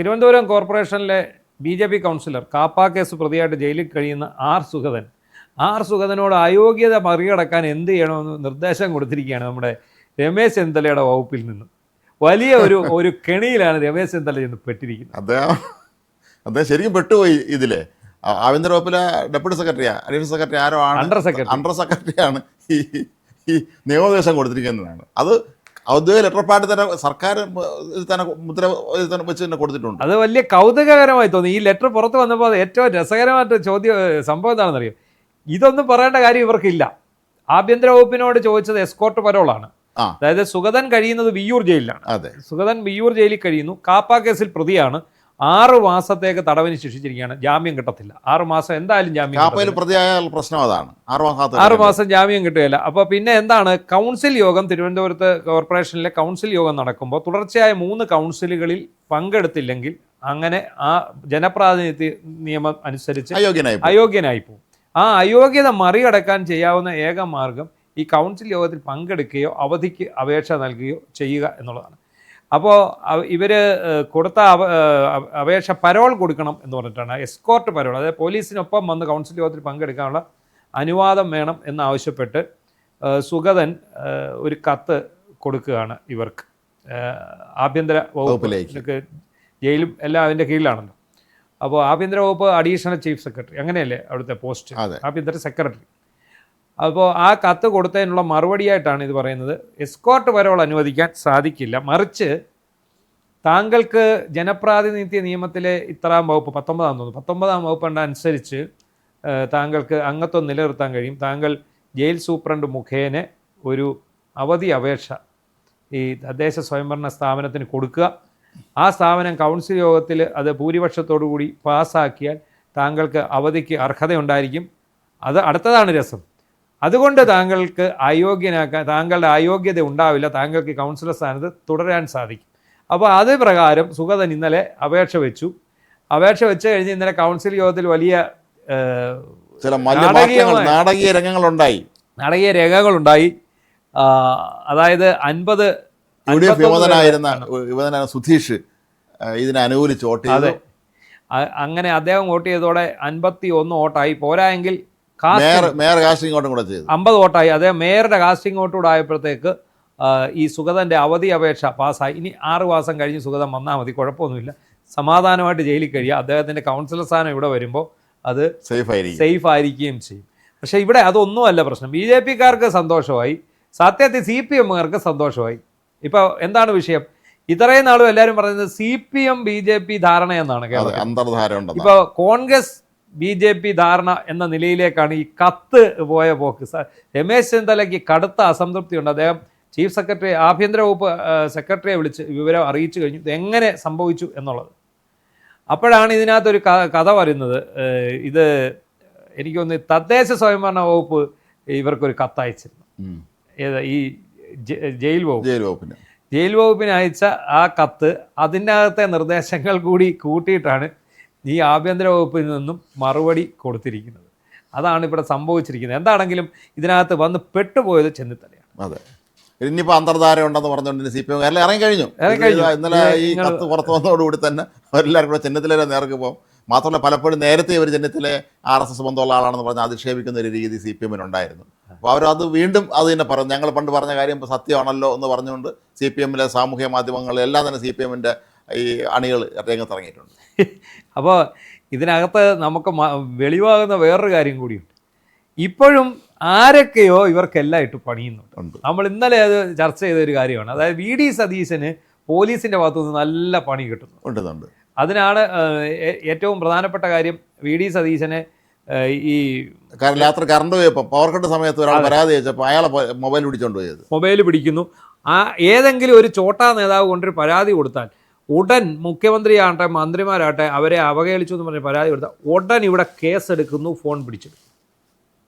തിരുവനന്തപുരം കോർപ്പറേഷനിലെ BJP councillor KAAPA case പ്രതിയായിട്ട് ജയിലിൽ കഴിയുന്ന ആർ സുഗതനോട് അയോഗ്യത മറികടക്കാൻ എന്ത് ചെയ്യണമെന്ന് നിർദ്ദേശം കൊടുത്തിരിക്കുകയാണ് നമ്മുടെ രമേശ് ചെന്നിത്തലയുടെ വകുപ്പിൽ നിന്ന്. വലിയ ഒരു കെണിയിലാണ് രമേശ് ചെന്നിത്തല ചെന്ന് പെട്ടിരിക്കുന്നത്. അദ്ദേഹം ശരിക്കും പെട്ടുപോയി. ഇതിലെ ആഭ്യന്തര വകുപ്പിലെ ഡെപ്യൂട്ടി സെക്രട്ടറിയാ, അഡീഷണൽ സെക്രട്ടറി ആരോ ആണ്, അണ്ടർ സെക്രട്ടറിയാണ് ഈ നിയമോപദേശം കൊടുത്തിരിക്കുന്നതാണ്. അത് ഔദ്യോഗിക ലെറ്റർ പാഡ് തന്നെ സർക്കാർ തന്നെ മുദ്ര വെച്ച് തന്നെ കൊടുത്തിട്ടുണ്ട്. അത് വലിയ കൗതുകകരമായി തോന്നി. ഈ ലെറ്റർ പുറത്ത് വന്നപ്പോൾ അത് ഏറ്റവും രസകരമായിട്ട് സംഭവം എന്താണെന്ന് അറിയോ? ഇതൊന്നും പറയേണ്ട കാര്യം ഇവർക്കില്ല. ആഭ്യന്തര വകുപ്പിനോട് ചോദിച്ചത് എസ്കോർട്ട് പരോളാണ്. അതായത് സുഗതൻ കഴിയുന്നത് വിയ്യൂർ ജയിലിലാണ്. സുഗതൻ വിയ്യൂർ ജയിലിൽ കഴിയുന്നു. കാപ്പ കേസിൽ പ്രതിയാണ്. 6 മാസത്തേക്ക് തടവിന് ശിക്ഷിച്ചിരിക്കുകയാണ്. ജാമ്യം കിട്ടത്തില്ല. 6 മാസം എന്തായാലും ജാമ്യം. പ്രതിയായ പ്രശ്നം അതാണ്, 6 മാസം ജാമ്യം കിട്ടുകയില്ല. അപ്പോൾ പിന്നെ എന്താണ്, കൗൺസിൽ യോഗം തിരുവനന്തപുരത്ത് കോർപ്പറേഷനിലെ കൗൺസിൽ യോഗം നടക്കുമ്പോൾ തുടർച്ചയായ 3 കൗൺസിലുകളിൽ പങ്കെടുത്തില്ലെങ്കിൽ അങ്ങനെ ആ ജനപ്രാതിനിധ്യ നിയമം അനുസരിച്ച് അയോഗ്യനായി പോകും. ആ അയോഗ്യത മറികടക്കാൻ ചെയ്യാവുന്ന ഏക മാർഗം ഈ കൗൺസിൽ യോഗത്തിൽ പങ്കെടുക്കുകയോ അവധിക്ക് അപേക്ഷ നൽകുകയോ ചെയ്യുക എന്നുള്ളതാണ്. അപ്പോൾ ഇവർ കൊടുത്ത അപേക്ഷ പരോൾ കൊടുക്കണം എന്ന് പറഞ്ഞിട്ടാണ്, എസ്കോർട്ട് പരോൾ. അതായത് പോലീസിനൊപ്പം വന്ന് കൗൺസിൽ യോഗത്തിൽ പങ്കെടുക്കാനുള്ള അനുവാദം വേണം എന്നാവശ്യപ്പെട്ട് സുഗതൻ ഒരു കത്ത് കൊടുക്കുകയാണ് ഇവർക്ക്. ആഭ്യന്തര വകുപ്പിലേക്ക്, ജയിലും എല്ലാം അതിൻ്റെ കീഴിലാണല്ലോ. അപ്പോൾ ആഭ്യന്തര വകുപ്പ് അഡീഷണൽ ചീഫ് സെക്രട്ടറി, അങ്ങനെയല്ലേ അവിടുത്തെ പോസ്റ്റ്, ആഭ്യന്തര സെക്രട്ടറി. അപ്പോൾ ആ കത്ത് കൊടുത്തതിനുള്ള മറുപടിയായിട്ടാണ് ഇത് പറയുന്നത്. എസ്കോർട്ട് പരോൾ അനുവദിക്കാൻ സാധിക്കില്ല, മറിച്ച് താങ്കൾക്ക് ജനപ്രാതിനിധ്യ നിയമത്തിലെ ഇത്രാം വകുപ്പ് 19ാം വകുപ്പ് അനുസരിച്ച് താങ്കൾക്ക് അംഗത്വം നിലനിർത്താൻ കഴിയും. താങ്കൾ ജയിൽ സൂപ്രണ്ട് മുഖേന ഒരു അവധി അപേക്ഷ ഈ തദ്ദേശ സ്വയംഭരണ സ്ഥാപനത്തിന് കൊടുക്കുക. ആ സ്ഥാപനം കൗൺസിൽ യോഗത്തിൽ അത് ഭൂരിപക്ഷത്തോടു കൂടി പാസ്സാക്കിയാൽ താങ്കൾക്ക് അവധിക്ക് അർഹതയുണ്ടായിരിക്കും. അത് അടുത്തതാണ് രസം. അതുകൊണ്ട് താങ്കൾക്ക് താങ്കളുടെ അയോഗ്യത ഉണ്ടാവില്ല, താങ്കൾക്ക് കൗൺസിലർ സ്ഥാനത്ത് തുടരാൻ സാധിക്കും. അപ്പോൾ അത് പ്രകാരം സുഗതൻ ഇന്നലെ അപേക്ഷ വെച്ചു കഴിഞ്ഞ് ഇന്നലെ കൗൺസിൽ യോഗത്തിൽ വലിയ നാടകീയ രംഗങ്ങളുണ്ടായി. അതായത് 50 സുധീഷ് ഇതിനെ അനുകൂലിച്ച് വോട്ട് ചെയ്തു. അങ്ങനെ അദ്ദേഹം വോട്ട് ചെയ്തതോടെ 51 വോട്ടായി. പോരായെങ്കിൽ 50 വോട്ടായി. അതേ മേയറുടെ കാസ്റ്റിംഗ് വോട്ടുകൂടെ ആയപ്പോഴത്തേക്ക് ഈ സുഗതൻ്റെ അവധി അപേക്ഷ പാസ്സായി. ഇനി 6 മാസം കഴിഞ്ഞ് സുഗതൻ വന്നാൽ മതി, കുഴപ്പമൊന്നുമില്ല, സമാധാനമായിട്ട് ജയിലിൽ കഴിയുക. അദ്ദേഹത്തിൻ്റെ കൗൺസിലർ സ്ഥാനം ഇവിടെ വരുമ്പോൾ അത് സേഫ് ആയിരിക്കുകയും ചെയ്യും. പക്ഷേ ഇവിടെ അതൊന്നുമല്ല പ്രശ്നം. BJPക്കാർക്ക് സന്തോഷമായി, സത്യത്തിൽ CPMകാർക്ക് സന്തോഷമായി. ഇപ്പോൾ എന്താണ് വിഷയം? ഇത്രയും നാളും എല്ലാവരും പറയുന്നത് CPM BJP ധാരണ എന്നാണ് കേരളത്തിൽ. ഇപ്പോൾ കോൺഗ്രസ് BJP ധാരണ എന്ന നിലയിലേക്കാണ് ഈ കത്ത് പോയ പോക്ക്. രമേശ് ചെന്നിത്തലയ്ക്ക് കടുത്ത അസംതൃപ്തിയുണ്ട്. അദ്ദേഹം ചീഫ് സെക്രട്ടറി, ആഭ്യന്തര വകുപ്പ് സെക്രട്ടറിയെ വിളിച്ച് വിവരം അറിയിച്ചു കഴിഞ്ഞു ഇതെങ്ങനെ സംഭവിച്ചു എന്നുള്ളത്. അപ്പോഴാണ് ഇതിനകത്തൊരു കഥ പറയുന്നത്. ഇത് എനിക്ക് തോന്നുന്നു തദ്ദേശ സ്വയംഭരണ വകുപ്പ് ഇവർക്കൊരു കത്തയച്ചിരുന്നു. ഈ ജയിൽ വകുപ്പിന് അയച്ച ആ കത്ത്, അതിനകത്തെ നിർദ്ദേശങ്ങൾ കൂടി കൂട്ടിയിട്ടാണ് ഈ ആഭ്യന്തര വകുപ്പിൽ നിന്നും മറുപടി കൊടുത്തിരിക്കുന്നത്. അതാണ് ഇവിടെ സംഭവിച്ചിരിക്കുന്നത്. എന്താണെങ്കിലും ഇതിനകത്ത് വന്ന് പെട്ടുപോയത് ചെന്നിത്തലയാണ്. അതെ, ഇനിയിപ്പോൾ അന്തർധാര ഉണ്ടെന്ന് പറഞ്ഞുകൊണ്ട് CPM എല്ലാം ഇറങ്ങി കഴിഞ്ഞു. ഇന്നലെ ഈ കത്ത് പുറത്തു വന്നതോടുകൂടി തന്നെ അവരെല്ലാവരും കൂടെ ചെന്നിത്തലയുടെ നേർക്ക് പോകും. മാത്രമല്ല പലപ്പോഴും നേരത്തെ ഇവർ ചെന്നിത്തല RSS ബന്ധമുള്ള ആളാണെന്ന് പറഞ്ഞ് അധിക്ഷേപിക്കുന്ന ഒരു രീതി CPMനുണ്ടായിരുന്നു. അപ്പോൾ അവരത് വീണ്ടും അത് തന്നെ പറഞ്ഞു, ഞങ്ങൾ പണ്ട് പറഞ്ഞ കാര്യം സത്യമാണല്ലോ എന്ന് പറഞ്ഞുകൊണ്ട് CPMലെ സാമൂഹ്യ മാധ്യമങ്ങളെല്ലാം തന്നെ CPMൻ്റെ ഈ അണികൾ രംഗത്തിറങ്ങിയിട്ടുണ്ട്. അപ്പോൾ ഇതിനകത്ത് നമുക്ക് വെളിവാകുന്ന വേറൊരു കാര്യം കൂടിയുണ്ട്. ഇപ്പോഴും ആരൊക്കെയോ ഇവർക്കെല്ലാം ഇട്ട് പണിയുന്നുണ്ട്. നമ്മൾ ഇന്നലെ അത് ചർച്ച ചെയ്ത ഒരു കാര്യമാണ്. അതായത് VD സതീശന് പോലീസിൻ്റെ ഭാഗത്തുനിന്ന് നല്ല പണി കിട്ടുന്നുണ്ട്. അതിനാണ് ഏറ്റവും പ്രധാനപ്പെട്ട കാര്യം. VD സതീശനെ ഈ രാത്രി കറണ്ട് പോയപ്പോൾ പവർ കട്ട് സമയത്ത് ഒരാൾ പരാതി വെച്ചപ്പോൾ അയാളെ മൊബൈൽ പിടിക്കുന്നു. ഏതെങ്കിലും ഒരു ചോട്ടാ നേതാവ് കൊണ്ടൊരു പരാതി കൊടുത്താൽ ഉടൻ മുഖ്യമന്ത്രിയാകട്ടെ മന്ത്രിമാരാകട്ടെ അവരെ അവഹേളിച്ചു എന്ന് പറഞ്ഞ് പരാതി കൊടുത്താൽ ഉടൻ ഇവിടെ കേസെടുക്കുന്നു, ഫോൺ പിടിച്ചെടുക്കും.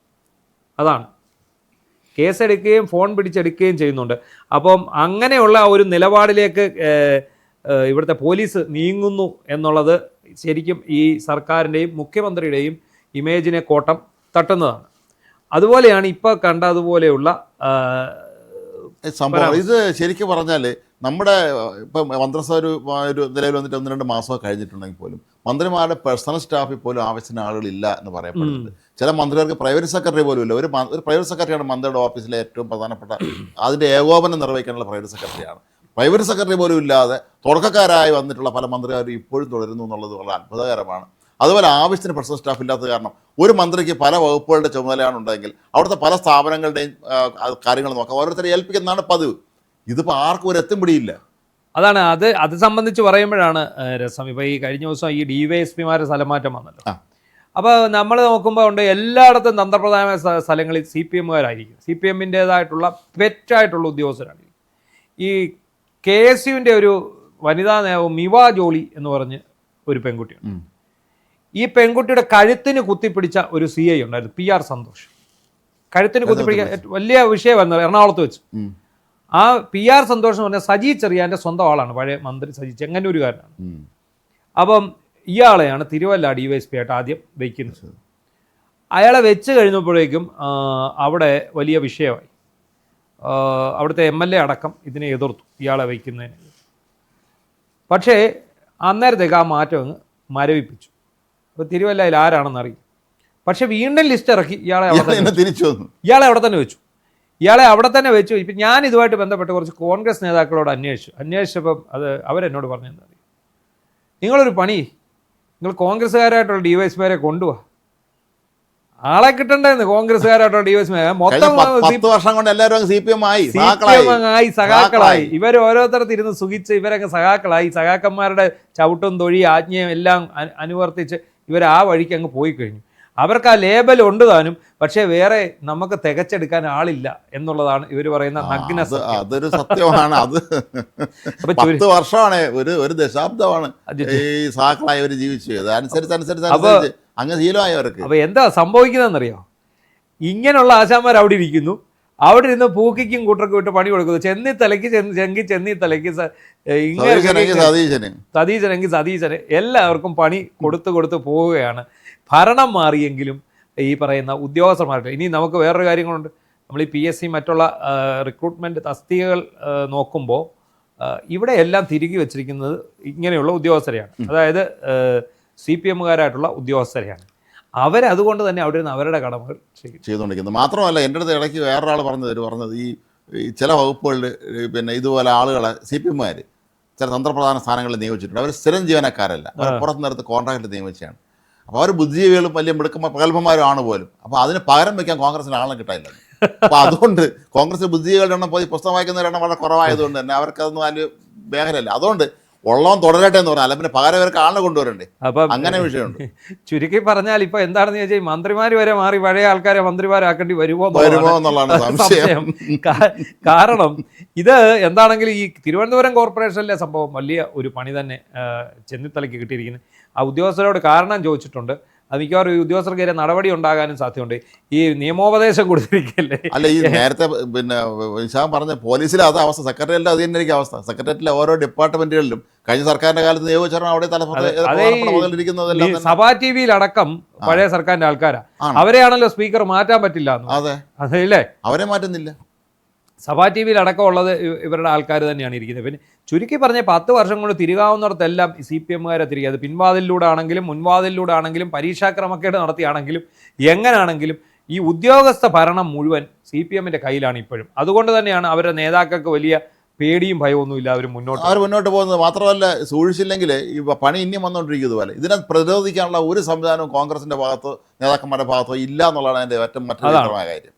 അതാണ്, കേസെടുക്കുകയും ഫോൺ പിടിച്ചെടുക്കുകയും ചെയ്യുന്നുണ്ട്. അപ്പം അങ്ങനെയുള്ള ഒരു നിലപാടിലേക്ക് ഇവിടുത്തെ പോലീസ് നീങ്ങുന്നു എന്നുള്ളത് ശരിക്കും ഈ സർക്കാരിൻ്റെയും മുഖ്യമന്ത്രിയുടെയും ഇമേജിനെ കോട്ടം തട്ടുന്നതാണ്. അതുപോലെയാണ് ഇപ്പോൾ കണ്ടതുപോലെയുള്ള സംഭവം. ഇത് ശരിക്കും പറഞ്ഞാൽ നമ്മുടെ ഇപ്പം മന്ത്രിസഭ ഒരു നിലവിൽ വന്നിട്ട് 1-2 മാസമൊക്കെ കഴിഞ്ഞിട്ടുണ്ടെങ്കിൽ പോലും മന്ത്രിമാരുടെ പേഴ്സണൽ സ്റ്റാഫിൽ പോലും ആവശ്യത്തിന് ആളുകളില്ല എന്ന് പറയപ്പെടുന്നുണ്ട്. ചില മന്ത്രിമാർക്ക് പ്രൈവറ്റ് സെക്രട്ടറി പോലും ഇല്ല. ഒരു പ്രൈവറ്റ് സെക്രട്ടറിയാണ് മന്ത്രിയുടെ ഓഫീസിലെ ഏറ്റവും പ്രധാനപ്പെട്ട അതിൻ്റെ ഏകോപനം നിർവഹിക്കാനുള്ള പ്രൈവറ്റ് സെക്രട്ടറിയാണ്. പ്രൈവറ്റ് സെക്രട്ടറി പോലും ഇല്ലാതെ തുടക്കക്കാരായി വന്നിട്ടുള്ള പല മന്ത്രിമാരും ഇപ്പോഴും തുടരുന്നു എന്നുള്ളത് വളരെ അത്ഭുതകരമാണ്. അതുപോലെ ആവശ്യത്തിന് പേഴ്സണൽ സ്റ്റാഫ് ഇല്ലാത്ത കാരണം ഒരു മന്ത്രിക്ക് പല വകുപ്പുകളുടെ ചുമതലയാണ് ഉണ്ടെങ്കിൽ അവിടുത്തെ പല സ്ഥാപനങ്ങളുടെയും കാര്യങ്ങൾ നോക്കാം ഓരോരുത്തരെ ഏൽപ്പിക്കുന്നതാണ് പതിവ്. ഇതിപ്പോൾ ആർക്കും ഒരു എത്തും പിടിയില്ല. അതാണ് അത് സംബന്ധിച്ച് പറയുമ്പോഴാണ് രസം. ഇപ്പോൾ ഈ കഴിഞ്ഞ ദിവസം ഈ DYSPമാരുടെ സ്ഥലമാറ്റം വന്നല്ലോ. അപ്പോൾ നമ്മൾ നോക്കുമ്പോൾ ഉണ്ട് എല്ലായിടത്തും തന്ത്രപ്രധാനമായ സ്ഥലങ്ങളിൽ CPMകാരായിരിക്കും. CPMൻ്റേതായിട്ടുള്ള പെറ്റായിട്ടുള്ള ഉദ്യോഗസ്ഥരാണ്. ഈ KSUവിൻ്റെ ഒരു വനിതാ നേതാവ് മിവ ജോളി എന്ന് പറഞ്ഞ് ഒരു പെൺകുട്ടിയുണ്ട്. ഈ പെൺകുട്ടിയുടെ കഴുത്തിന് കുത്തിപ്പിടിച്ച ഒരു CI ഉണ്ടായിരുന്നു, PR സന്തോഷ്. കഴുത്തിന് കുത്തിപ്പിടിക്കാൻ വലിയ വിഷയമായിരുന്നു എറണാകുളത്ത് വെച്ച്. ആ PR സന്തോഷം എന്ന് പറഞ്ഞാൽ സജി ചെറിയാൻ്റെ സ്വന്തം ആളാണ്, പഴയ മന്ത്രി സജി ചെങ്ങന്നൂരുകാരനാണ്. അപ്പം ഇയാളെയാണ് തിരുവല്ല DYSP ആയിട്ട് ആദ്യം വയ്ക്കുന്നത്. അയാളെ വെച്ച് കഴിഞ്ഞപ്പോഴേക്കും അവിടെ വലിയ വിഷയമായി. അവിടുത്തെ MLA അടക്കം ഇതിനെ എതിർത്തു, ഇയാളെ വയ്ക്കുന്നതിന്. പക്ഷേ അന്നേരത്തേക്ക് ആ മാറ്റം അങ്ങ് മരവിപ്പിച്ചു. അപ്പോൾ തിരുവല്ലയിൽ ആരാണെന്ന് അറിയും. പക്ഷെ വീണ്ടും ലിസ്റ്റ് ഇറക്കി ഇയാളെ അവിടെ തന്നെ വെച്ചു. ഇപ്പം ഞാൻ ഇതുമായിട്ട് ബന്ധപ്പെട്ട് കുറച്ച് കോൺഗ്രസ് നേതാക്കളോട് അന്വേഷിച്ചപ്പം അവരെന്നോട് പറഞ്ഞെന്താ, നിങ്ങളൊരു പണി, നിങ്ങൾ കോൺഗ്രസ്സുകാരായിട്ടുള്ള DYSPമാരെ കൊണ്ടുപോവാ, ആളെ കിട്ടണ്ടെന്ന്. കോൺഗ്രസ്സുകാരായിട്ടുള്ള DYSP മൊത്തം 10 വർഷം കൊണ്ട് എല്ലാവരും CPM ആയി സഖാക്കളായി. ഇവർ ഓരോരുത്തർത്തിരുന്ന് സുഖിച്ച് ഇവരങ്ങ് സഖാക്കളായി. സഖാക്കന്മാരുടെ ചവിട്ടും തൊഴി ആജ്ഞയും എല്ലാം അനുവർത്തിച്ച് ഇവർ ആ വഴിക്ക് അങ്ങ് പോയി കഴിഞ്ഞു. അവർക്ക് ആ ലേബൽ ഉണ്ട് താനും, പക്ഷേ വേറെ നമുക്ക് തികച്ചെടുക്കാൻ ആളില്ല എന്നുള്ളതാണ് ഇവർ പറയുന്ന നഗ്ന. അതൊരു സത്യമാണ്. അത് 10 വർഷമാണ്, ഒരു ദശാബ്ദമാണ് ഈ സഖാക്കളായി അവർ ജീവിച്ചത്. അനുസരിച്ച് അങ്ങ് ശീലമായവർക്ക്. അപ്പോൾ എന്താ സംഭവിക്കുന്നതെന്നറിയോ? ഇങ്ങനെയുള്ള ആശാന്മാർ അവിടെ ഇരിക്കുന്നു, അവിടെ ഇരുന്ന് പൂക്കിക്കും കൂട്ടർക്കും ഇട്ട് പണി കൊടുക്കുന്നു. ചെന്നിത്തലയ്ക്ക് സതീശന് എല്ലാവർക്കും പണി കൊടുത്ത് പോവുകയാണ്. ഭരണം മാറിയെങ്കിലും ഈ പറയുന്ന ഉദ്യോഗസ്ഥന്മാരുടെ. ഇനി നമുക്ക് വേറൊരു കാര്യങ്ങളുണ്ട്. നമ്മൾ ഈ PSC മറ്റുള്ള റിക്രൂട്ട്മെൻറ്റ് തസ്തികകൾ നോക്കുമ്പോൾ ഇവിടെ എല്ലാം തിരികെ വെച്ചിരിക്കുന്നത് ഇങ്ങനെയുള്ള ഉദ്യോഗസ്ഥരെയാണ്. അതായത് CPMകാരായിട്ടുള്ള ഉദ്യോഗസ്ഥരെയാണ്. അവരതുകൊണ്ട് തന്നെ അവിടെ നിന്ന് അവരുടെ കടമകൾ ചെയ്തുകൊണ്ടിരിക്കുന്നത്. മാത്രമല്ല, എൻ്റെ അടുത്ത് ഇടയ്ക്ക് വേറൊരാൾ പറഞ്ഞത് ഈ ചില വകുപ്പുകളിൽ പിന്നെ ഇതുപോലെ ആളുകളെ CPMമാർ ചില തന്ത്രപ്രധാന സ്ഥാനങ്ങളിൽ നിയോഗിച്ചിട്ടുണ്ട്. അവർ സ്ഥിരം ജീവനക്കാരല്ല, അവർ പുറത്ത് നിർത്ത് കോൺട്രാക്റ്റ് നിയമിച്ചാണ്. അപ്പോൾ അവർ ബുദ്ധിജീവികളും വലിയ പ്രഗത്ഭന്മാരും ആണ് പോലും. അപ്പോൾ അതിന് പകരം വയ്ക്കാൻ കോൺഗ്രസിന് ആളെ കിട്ടാനില്ല. അപ്പോൾ അതുകൊണ്ട് കോൺഗ്രസ് ബുദ്ധിജീവികളുടെ എണ്ണം പോയി പുസ്തകം വായിക്കുന്നവരുടെ എണ്ണം വളരെ കുറവായതുകൊണ്ട് തന്നെ അവർക്കതൊന്നും വലിയ മേഖലയല്ല. അതുകൊണ്ട് ഉള്ളവൻ തുടരട്ടെ എന്ന് പറഞ്ഞാൽ, അല്ല പിന്നെ പകരം ഇവർക്ക് ആളെ കൊണ്ടുവരണ്ടേ. അപ്പം അങ്ങനെ വിഷയമുണ്ട്. ചുരുക്കി പറഞ്ഞാൽ ഇപ്പോൾ എന്താണെന്ന് ചോദിച്ചാൽ മന്ത്രിമാർ വരെ മാറി പഴയ ആൾക്കാരെ മന്ത്രിമാരാക്കേണ്ടി വരുമോ എന്നുള്ളതാണ് സംശയം. കാരണം ഇത് എന്താണെങ്കിലും ഈ തിരുവനന്തപുരം കോർപ്പറേഷനിലെ സംഭവം വലിയ ഒരു പണി തന്നെ ചെന്നിത്തലയ്ക്ക് കിട്ടിയിരിക്കുന്നത്. ആ ഉദ്യോഗസ്ഥരോട് കാരണം ചോദിച്ചിട്ടുണ്ട്. അത് മിക്കവാറും ഈ ഉദ്യോഗസ്ഥർക്കെതിരെ നടപടി ഉണ്ടാകാനും സാധ്യതയുണ്ട്. ഈ നിയമോപദേശം കൊടുത്തിരിക്കല്ലേ. അല്ല, ഈ നേരത്തെ പിന്നെ നിശാം പറഞ്ഞ പോലീസിലെ അത് അവസ്ഥ, സെക്രട്ടറിയേറ്റിലെ അത് തന്നെ എനിക്ക് അവസ്ഥ. സെക്രട്ടേറിയറ്റിലെ ഓരോ ഡിപ്പാർട്ട്മെന്റുകളിലും കഴിഞ്ഞ സർക്കാരിന്റെ കാലത്ത് നിയോഗിച്ചാൽ അവിടെ സഭാ TVയിലടക്കം പഴയ സർക്കാരിന്റെ ആൾക്കാരാ. അവരെയാണല്ലോ സ്പീക്കർ മാറ്റാൻ പറ്റില്ല. അതെ, അവരെ മാറ്റുന്നില്ല. സഭാ TVയിലടക്കം ഉള്ളത് ഇവരുടെ ആൾക്കാർ തന്നെയാണ് ഇരിക്കുന്നത്. പിന്നെ ചുരുക്കി പറഞ്ഞ 10 വർഷം കൊണ്ട് തിരികാവുന്നിടത്തെല്ലാം CPMകാരെ തിരികെ. അത് പിൻവാതിലൂടെ ആണെങ്കിലും മുൻവാതിലൂടെ ആണെങ്കിലും പരീക്ഷാക്രമക്കേട് നടത്തിയാണെങ്കിലും എങ്ങനെയാണെങ്കിലും ഈ ഉദ്യോഗസ്ഥ ഭരണം മുഴുവൻ CPMൻ്റെ കയ്യിലാണ് ഇപ്പോഴും. അതുകൊണ്ട് തന്നെയാണ് അവരുടെ നേതാക്കൾക്ക് വലിയ പേടിയും ഭയമൊന്നുമില്ല അവർ മുന്നോട്ട് പോകുന്നത്. മാത്രമല്ല, സൂക്ഷിച്ചില്ലെങ്കിൽ ഈ പണി ഇനിയും വന്നുകൊണ്ടിരിക്കുന്നത് പോലെ ഇതിനെ പ്രതിരോധിക്കാനുള്ള ഒരു സംവിധാനവും കോൺഗ്രസിന്റെ ഭാഗത്തോ നേതാക്കന്മാരുടെ ഭാഗത്തോ ഇല്ല എന്നുള്ളതാണ് എൻ്റെ ഏറ്റവും മറ്റൊരു കാര്യം.